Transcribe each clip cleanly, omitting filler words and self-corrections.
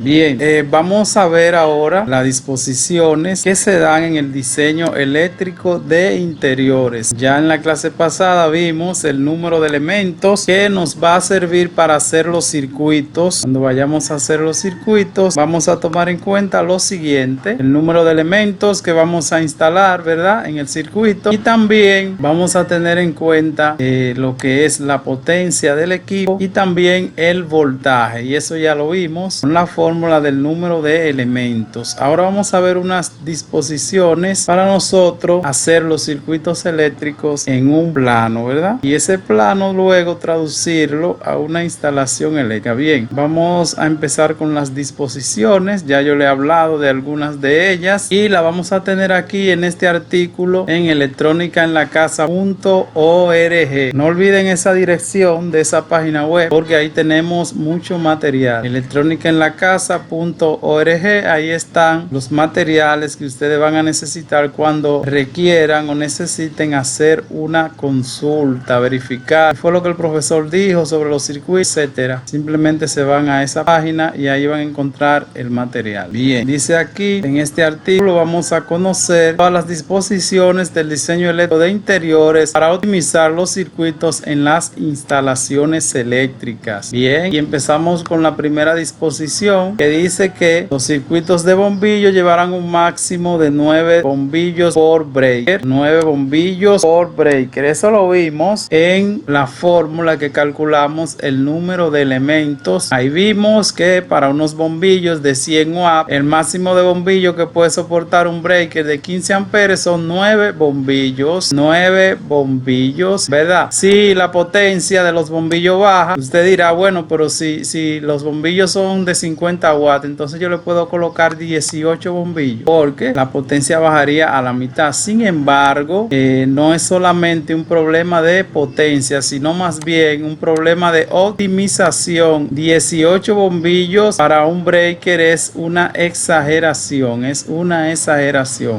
Bien, vamos a ver ahora las disposiciones que se dan en el diseño eléctrico de interiores. Ya en la clase pasada vimos el número de elementos que nos va a servir para hacer los circuitos. Cuando vayamos a hacer los circuitos, vamos a tomar en cuenta lo siguiente: el número de elementos que vamos a instalar, ¿verdad?, en el circuito, y también vamos a tener en cuenta lo que es la potencia del equipo y también el voltaje, y eso ya lo vimos con la fórmula del número de elementos. Ahora vamos a ver unas disposiciones para nosotros hacer los circuitos eléctricos en un plano, ¿verdad? Y ese plano luego traducirlo a una instalación eléctrica. Bien, vamos a empezar con las disposiciones. Ya yo le he hablado de algunas de ellas y la vamos a tener aquí en este artículo en electrónicaenlacasa.org. No olviden esa dirección de esa página web porque ahí tenemos mucho material. Electrónicaenlacasa.org, ahí están los materiales que ustedes van a necesitar cuando requieran o necesiten hacer una consulta, verificar qué fue lo que el profesor dijo sobre los circuitos, etcétera. Simplemente se van a esa página y ahí van a encontrar el material. Bien, dice aquí en este artículo vamos a conocer todas las disposiciones del diseño eléctrico de interiores para optimizar los circuitos en las instalaciones eléctricas. Bien, y empezamos con la primera disposición que dice que los circuitos de bombillo llevarán un máximo de 9 bombillos por breaker. 9 bombillos por breaker. Eso lo vimos en la fórmula que calculamos el número de elementos. Ahí vimos que para unos bombillos de 100 watts, el máximo de bombillo que puede soportar un breaker de 15 amperes son 9 bombillos. 9 bombillos, ¿verdad? Si la potencia de los bombillos baja, usted dirá, bueno, pero si los bombillos son de 50 watts, entonces yo le puedo colocar 18 bombillos porque la potencia bajaría a la mitad. Sin embargo, no es solamente un problema de potencia, sino más bien un problema de optimización. 18 bombillos para un breaker es una exageración,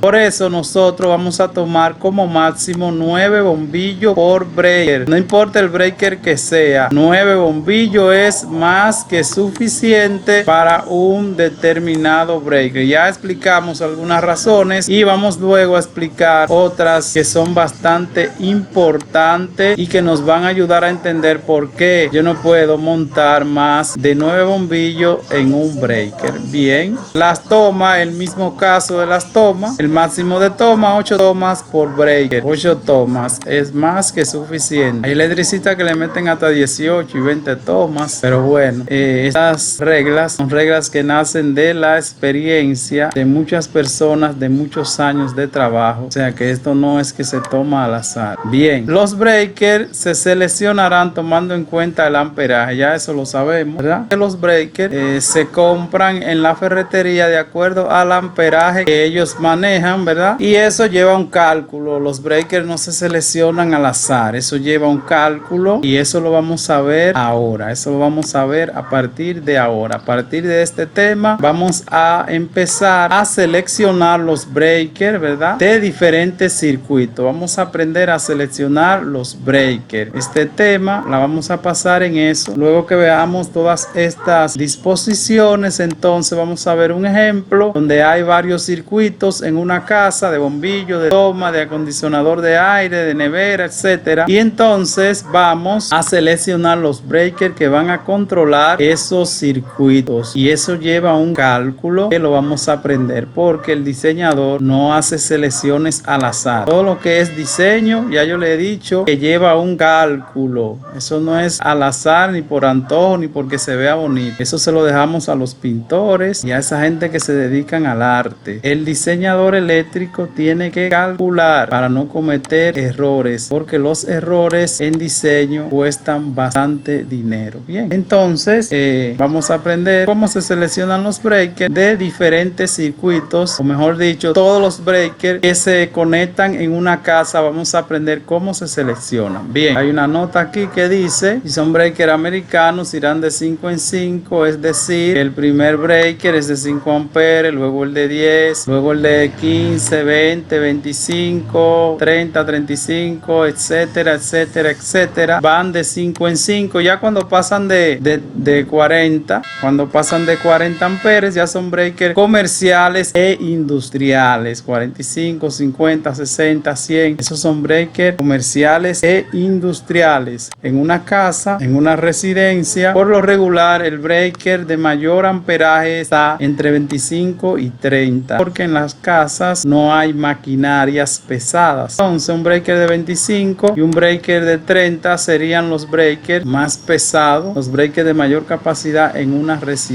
Por eso nosotros vamos a tomar como máximo 9 bombillos por breaker. No importa el breaker que sea, 9 bombillos es más que suficiente para un determinado breaker. Ya explicamos algunas razones y vamos luego a explicar otras que son bastante importantes y que nos van a ayudar a entender por qué yo no puedo montar más de 9 bombillos en un breaker. Bien, las tomas, el mismo caso de las tomas, el máximo de toma 8 tomas por breaker. 8 tomas es más que suficiente. Hay electricistas que le meten hasta 18 y 20 tomas, pero bueno, estas reglas son reglas que nacen de la experiencia de muchas personas de muchos años de trabajo, o sea que esto no es que se toma al azar. Bien, los breakers se seleccionarán tomando en cuenta el amperaje, ya eso lo sabemos, ¿verdad? Que los breakers se compran en la ferretería de acuerdo al amperaje que ellos manejan, ¿verdad? Y eso lleva un cálculo. Los breakers no se seleccionan al azar, eso lleva un cálculo y eso lo vamos a ver ahora, eso lo vamos a ver a partir de ahora. A partir de este tema vamos a empezar a seleccionar los breakers, ¿verdad?, de diferentes circuitos. Vamos a aprender a seleccionar los breakers. Este tema la vamos a pasar en eso. Luego que veamos todas estas disposiciones, entonces vamos a ver un ejemplo donde hay varios circuitos en una casa de bombillo, de toma, de acondicionador de aire, de nevera, etcétera. Y entonces vamos a seleccionar los breakers que van a controlar esos circuitos. Y eso lleva un cálculo que lo vamos a aprender porque el diseñador no hace selecciones al azar. Todo lo que es diseño, ya yo le he dicho que lleva un cálculo. Eso no es al azar ni por antojo ni porque se vea bonito. Eso se lo dejamos a los pintores y a esa gente que se dedican al arte. El diseñador eléctrico tiene que calcular para no cometer errores porque los errores en diseño cuestan bastante dinero. Bien, entonces vamos a aprender cómo se seleccionan los breakers de diferentes circuitos, o mejor dicho, todos los breakers que se conectan en una casa. Vamos a aprender cómo se seleccionan. Bien, hay una nota aquí que dice, si son breakers americanos irán de 5 en 5, es decir, el primer breaker es de 5 amperes, luego el de 10, luego el de 15, 20, 25, 30, 35, etcétera, etcétera, etcétera. Van de 5 en 5. Ya cuando pasan de 40, cuando pasan pasan de 40 amperes, ya son breakers comerciales e industriales. 45, 50, 60, 100. Esos son breakers comerciales e industriales. En una casa, en una residencia, por lo regular el breaker de mayor amperaje está entre 25 y 30, porque en las casas no hay maquinarias pesadas. Entonces un breaker de 25 y un breaker de 30 serían los breakers más pesados, los breakers de mayor capacidad en una residencia.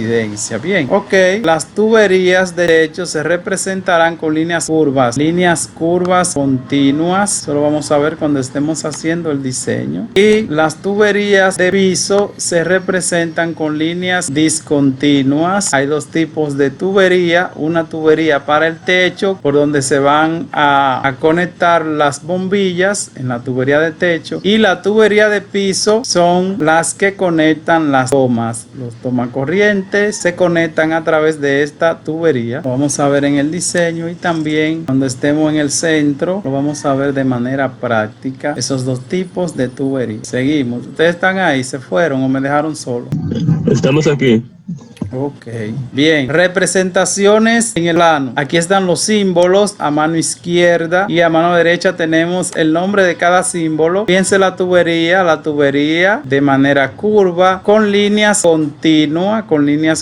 Bien, ok, las tuberías de techo se representarán con líneas curvas continuas. Eso lo vamos a ver cuando estemos haciendo el diseño. Y las tuberías de piso se representan con líneas discontinuas. Hay dos tipos de tubería: una tubería para el techo, por donde se van a conectar las bombillas en la tubería de techo, y la tubería de piso son las que conectan las tomas. Los tomacorrientes se conectan a través de esta tubería. Lo vamos a ver en el diseño, y también cuando estemos en el centro lo vamos a ver de manera práctica, esos dos tipos de tubería. Seguimos. ¿Ustedes están ahí? ¿Se fueron o me dejaron solo? Estamos aquí. Ok, bien, representaciones en el plano. Aquí están los símbolos a mano izquierda, y a mano derecha tenemos el nombre de cada símbolo. Fíjense la tubería de manera curva con líneas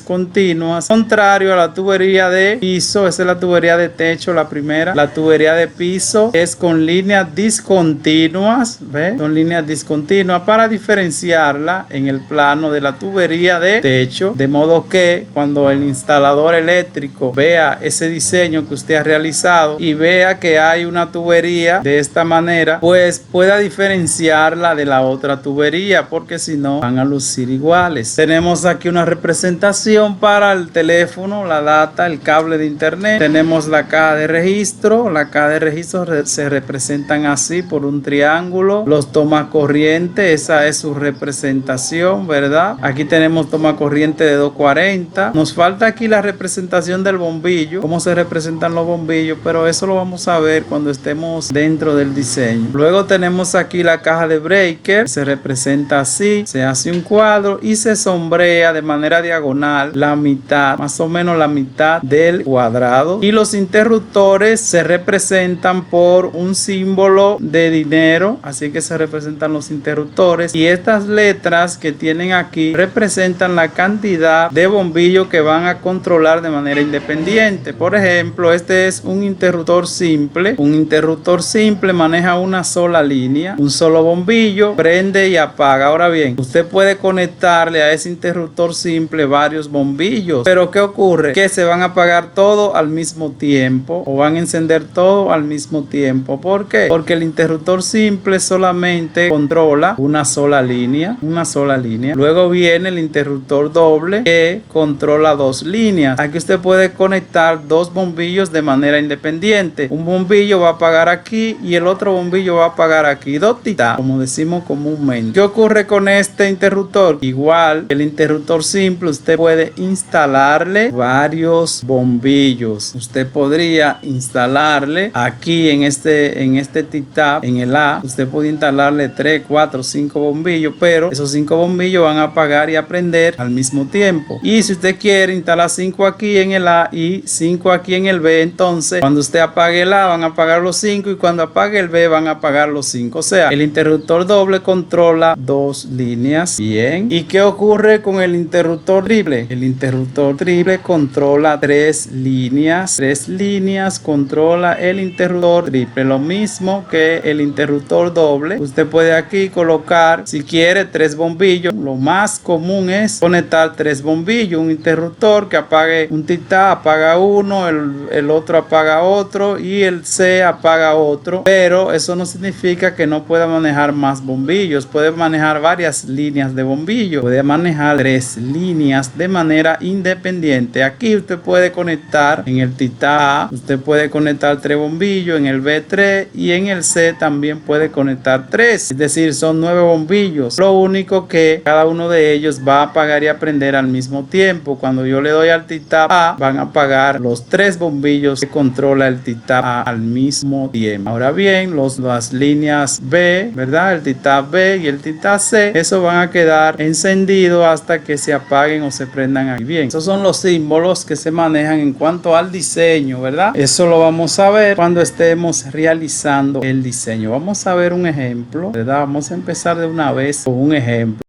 continuas, contrario a la tubería de piso. Esa es la tubería de techo, la primera. La tubería de piso es con líneas discontinuas, ¿ve? Son líneas discontinuas para diferenciarla en el plano de la tubería de techo, de modo que cuando el instalador eléctrico vea ese diseño que usted ha realizado y vea que hay una tubería de esta manera, pues pueda diferenciarla de la otra tubería, porque si no van a lucir iguales. Tenemos aquí una representación para el teléfono, la data, el cable de internet. Tenemos la caja de registro. La caja de registro se representan así por un triángulo. Los tomacorrientes, esa es su representación, ¿verdad? Aquí tenemos tomacorriente de 240. Nos falta aquí la representación del bombillo, cómo se representan los bombillos, pero eso lo vamos a ver cuando estemos dentro del diseño. Luego tenemos aquí la caja de breaker. Se representa así, se hace un cuadro y se sombrea de manera diagonal la mitad, más o menos la mitad del cuadrado. Y los interruptores se representan por un símbolo de dinero, así que se representan los interruptores, y estas letras que tienen aquí representan la cantidad de bombillos que van a controlar de manera independiente. Por ejemplo, este es un interruptor simple. Un interruptor simple maneja una sola línea, un solo bombillo, prende y apaga. Ahora bien, usted puede conectarle a ese interruptor simple varios bombillos, pero ¿qué ocurre? Que se van a apagar todo al mismo tiempo o van a encender todo al mismo tiempo. ¿Por qué? Porque el interruptor simple solamente controla una sola línea. Luego viene el interruptor doble, que controla dos líneas. Aquí usted puede conectar dos bombillos de manera independiente. Un bombillo va a apagar aquí y el otro bombillo va a apagar aquí. Dos titanes, como decimos comúnmente. ¿Qué ocurre con este interruptor? Igual el interruptor simple, usted puede instalarle varios bombillos. Usted podría instalarle aquí en este titap, en el A, usted puede instalarle 3, 4, 5 bombillos, pero esos 5 bombillos van a apagar y a prender al mismo tiempo. Y si usted quiere instalar 5 aquí en el A y 5 aquí en el B, entonces cuando usted apague el A van a apagar los 5 y cuando apague el B van a apagar los 5. O sea, el interruptor doble controla dos líneas. Bien. ¿Y qué ocurre con el interruptor triple? El interruptor triple controla tres líneas. Tres líneas controla el interruptor triple. Lo mismo que el interruptor doble. Usted puede aquí colocar, si quiere, 3 bombillos. Lo más común es conectar 3 bombillos. Un interruptor que apague un titap, apaga uno, el otro apaga otro y el C apaga otro. Pero eso no significa que no pueda manejar más bombillos. Puede manejar varias líneas de bombillo. Puede manejar 3 líneas de manera independiente. Aquí usted puede conectar en el titap, usted puede conectar 3 bombillos, en el B3 y en el C también puede conectar 3. Es decir, son 9 bombillos. Lo único que cada uno de ellos va a apagar y a prender al mismo tiempo. tiempo, cuando yo le doy al T-Tab A, van a apagar los 3 bombillos que controla el T-Tab A al mismo tiempo. Ahora bien, las líneas B, ¿verdad? El T-Tab B y el T-Tab C, eso van a quedar encendidos hasta que se apaguen o se prendan aquí. Bien, esos son los símbolos que se manejan en cuanto al diseño, ¿verdad? Eso lo vamos a ver cuando estemos realizando el diseño. Vamos a ver un ejemplo, ¿verdad? Vamos a empezar de una vez con un ejemplo.